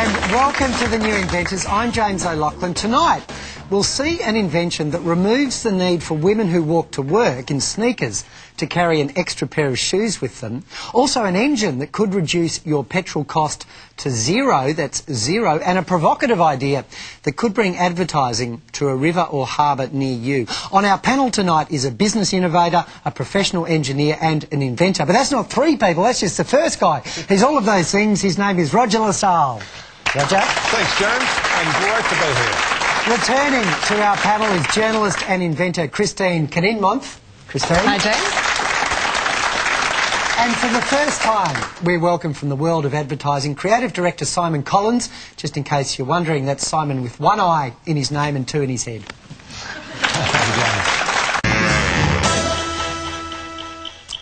And welcome to the New Inventors. I'm James O'Loughlin. Tonight, we'll see an invention that removes the need for women who walk to work in sneakers to carry an extra pair of shoes with them. Also an engine that could reduce your petrol cost to zero, that's zero, and a provocative idea that could bring advertising to a river or harbour near you. On our panel tonight is a business innovator, a professional engineer and an inventor. But that's not three people, that's just the first guy. He's all of those things. His name is Roger LaSalle. Roger? Thanks, James, and great to be here. Returning to our panel is journalist and inventor Christine Caninmonth. Christine. Hi, James. And for the first time, we welcome from the world of advertising creative director Simon Collins. Just in case you're wondering, that's Simon with one eye in his name and two in his head.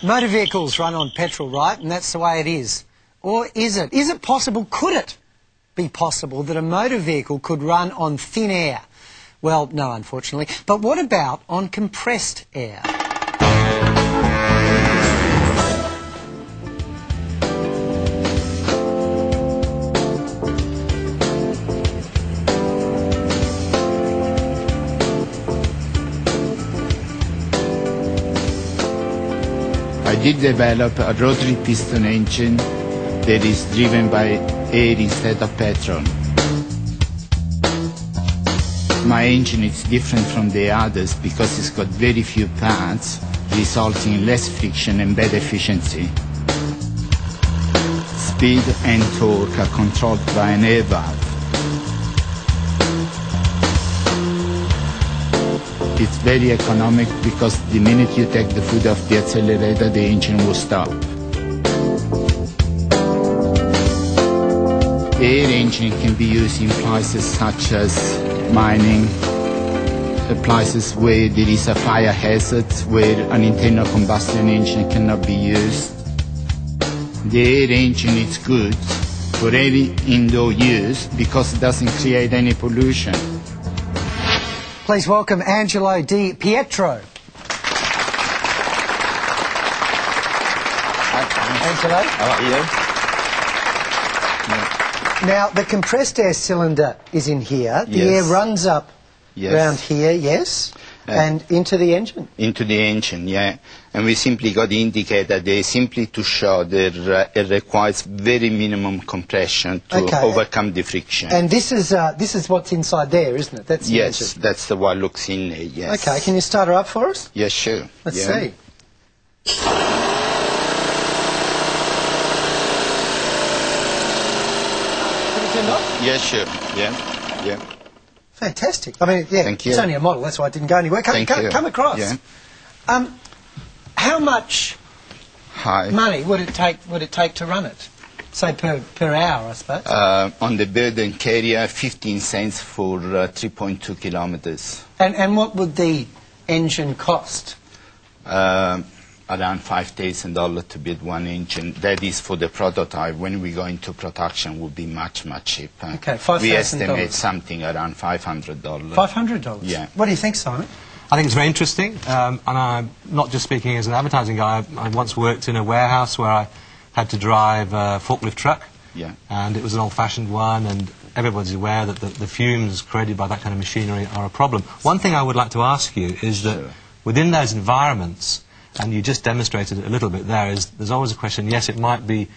Motor vehicles run on petrol, right? And that's the way it is. Or is it? Is it possible? Could it be possible that a motor vehicle could run on thin air? Well, no, unfortunately. But what about on compressed air? I did develop a rotary piston engine that is driven by air instead of petrol. My engine is different from the others because it's got very few parts, resulting in less friction and better efficiency. Speed and torque are controlled by an air valve. It's very economic because the minute you take the foot off the accelerator, the engine will stop. Air engine can be used in places such as mining, places where there is a fire hazard, where an internal combustion engine cannot be used. The air engine is good for any indoor use because it doesn't create any pollution. Please welcome Angelo Di Pietro. Angelo. How are you? Now, the compressed air cylinder is in here. The air runs up around here, yes, and into the engine. Into the engine, yeah. And we simply got the indicator there simply to show that it requires very minimum compression to overcome the friction. And this is what's inside there, isn't it? That's the engine. That's the one looks in there, yes. Okay, can you start her up for us? Yes, sure. Let's see. Yes, sure. Yeah. Fantastic. I mean, yeah, Thank you. It's only a model, that's why it didn't go anywhere. Come across. Yeah. How much money would it take to run it? Say per hour, I suppose. On the burden carrier, 15 cents for 3.2 kilometers. And what would the engine cost? Around $5,000 to build one engine. That is for the prototype. When we go into production, will be much, much cheaper. Okay, $5,000. We estimate something around $500. $500? Yeah. What do you think, Simon? I think it's very interesting, and I'm not just speaking as an advertising guy. I once worked in a warehouse where I had to drive a forklift truck, and it was an old-fashioned one, and everybody's aware that the fumes created by that kind of machinery are a problem. One thing I would like to ask you is that within those environments, and you just demonstrated it a little bit there, is there's always a question, yes, it might be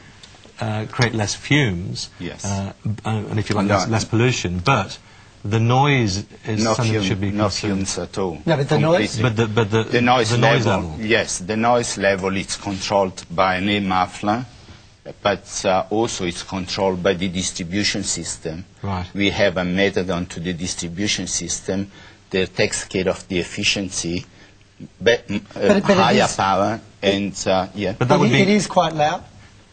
create less fumes, and if you like, less pollution, but the noise is something that should be no fumes at all. No, but the noise? But the noise level. Yes, the noise level is controlled by an air muffler, but also it's controlled by the distribution system. Right. We have a method onto the distribution system that takes care of the efficiency, higher power, and But that would be it is quite loud.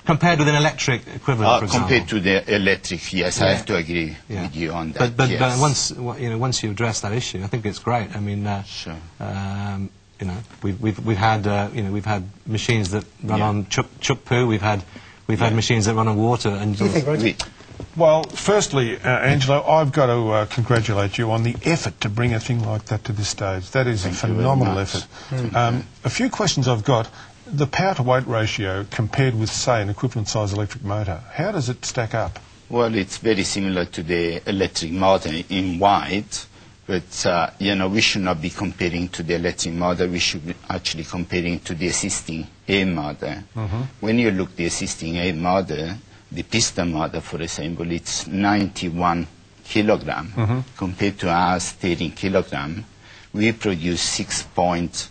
Compared with an electric equivalent, for example. Compared to the electric, yes, I have to agree with you on that. But once you address that issue, I think it's great. I mean, we've had machines that run on chook poo. We've had machines that run on water. And do you think, Roger? Well, firstly, Angelo, I've got to congratulate you on the effort to bring a thing like that to this stage. That is a phenomenal effort. A few questions I've got. The power-to-weight ratio compared with, say, an equivalent-size electric motor, how does it stack up? Well, it's very similar to the electric motor in white, but we should not be comparing to the electric motor. We should be actually comparing to the existing air motor. When you look at the existing air motor, the piston motor, for example, it's 91 kilogram compared to ours 13 kilogram. We produce 6.14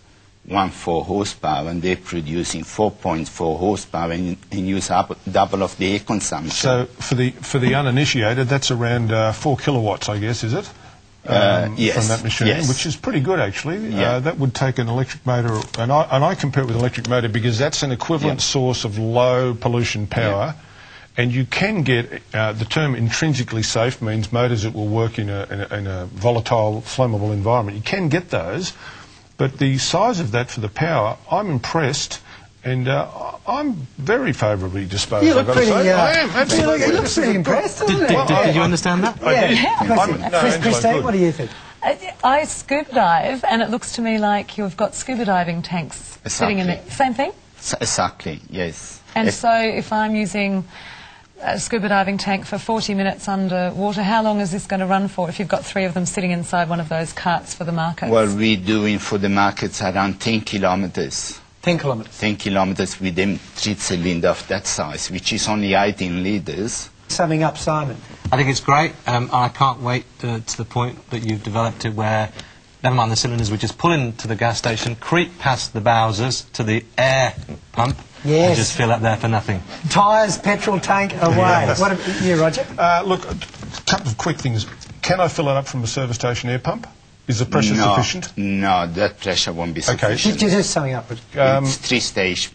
horsepower, and they're producing 4.4 horsepower and use double of the air consumption. So for the uninitiated, that's around 4 kilowatts, I guess, is it? Yes. From that machine, which is pretty good actually. That would take an electric motor, and I compare it with an electric motor because that's an equivalent source of low pollution power. And you can get, the term intrinsically safe means motors that will work in a volatile, flammable environment. You can get those, but the size of that for the power, I'm impressed, and I'm very favourably disposed. You look pretty, I am, absolutely. You look pretty impressed, doesn't it? Did you understand that? I did. Christine, what do you think? I scuba dive, and it looks to me like you've got scuba diving tanks sitting in it. Same thing? Exactly, yes. And so if I'm using a scuba diving tank for 40 minutes underwater, how long is this going to run for if you've got 3 of them sitting inside one of those carts for the markets? Well, we're doing for the markets around 10 kilometers. 10 kilometres. 10 kilometers with them 3-cylinder of that size, which is only 18 litres. Summing up, Simon. I think it's great. I can't wait to the point that you've developed it where, never mind the cylinders, we just pull into the gas station, creep past the Bowsers to the air pump, and just fill up there for nothing. Tyres, petrol tank, away. Yes. What about you, Roger? Look, a couple of quick things. Can I fill it up from a service station air pump? Is the pressure sufficient? No, that pressure won't be sufficient. Just summing up. It's 3-stage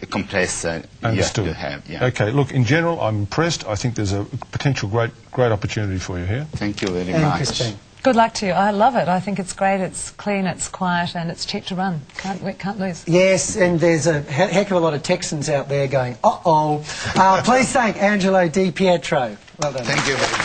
compressor understood. you have to have. Okay, look, in general, I'm impressed. I think there's a potential great opportunity for you here. Thank you very much. Christine. Good luck to you. I love it. I think it's great. It's clean, it's quiet, and it's cheap to run. Can't lose. Yes, and there's a heck of a lot of Texans out there going, uh-oh. Please thank Angelo Di Pietro. Well done. Thank you very much.